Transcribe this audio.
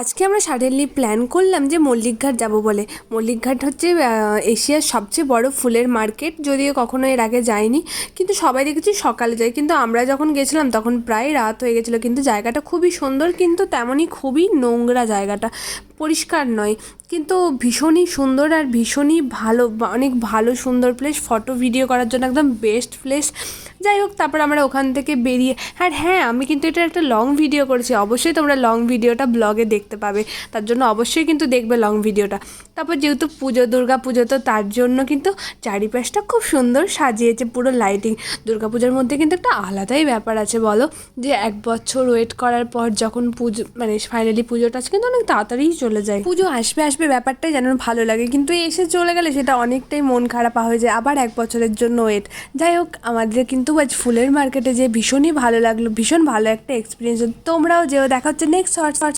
আজকে আমরা suddenly plan করলাম যে মল্লিকঘাট যাব বলে। মল্লিকঘাট হচ্ছে এশিয়ার সবচেয়ে বড় ফুলের মার্কেট, যদিও কখনো এর আগে যাইনি, কিন্তু সবাই দেখেছি সকালে যায়, কিন্তু আমরা যখন গেছিলাম তখন প্রায় রাত হয়ে গেছিলো। কিন্তু জায়গাটা খুবই সুন্দর, কিন্তু তেমনই খুবই নোংরা জায়গাটা, পরিষ্কার নয়, কিন্তু ভীষণই সুন্দর আর ভীষণই ভালো, অনেক ভালো সুন্দর প্লেস, ফটো ভিডিও করার জন্য একদম বেস্ট প্লেস। যাই হোক, তারপর আমরা ওখান থেকে বেরিয়ে, হ্যাঁ আমি কিন্তু এটা একটা লং ভিডিও করেছি, অবশ্যই তোমরা লং ভিডিওটা ব্লগে দেখতে পাবে, তার জন্য অবশ্যই কিন্তু দেখবে লং ভিডিওটা। তারপর যেহেতু পুজো, দুর্গা পুজো, তো তার জন্য কিন্তু চারিপাশটা খুব সুন্দর সাজিয়েছে, পুরো লাইটিং। দুর্গা পুজোর মধ্যে কিন্তু একটা আলাদাই ব্যাপার আছে বলো, যে 1 বছর ওয়েট করার পর যখন পুজো মানে ফাইনালি পুজোটা আছে, কিন্তু অনেক তাড়াতাড়িই চলে যায়। পুজো আসবে আসবে ব্যাপারটাই যেন ভালো লাগে, কিন্তু এসে চলে গেলে সেটা অনেকটাই মন খারাপ হয়ে যায়, আবার 1 বছরের জন্য ওয়েট। যাই হোক, আমাদের কিন্তু আজ ফুলের মার্কেটে যে ভীষণই ভালো লাগলো, ভীষণ ভালো একটা এক্সপিরিয়েন্স। তোমরাও যেও। দেখা হচ্ছে নেক্সট শর্টস।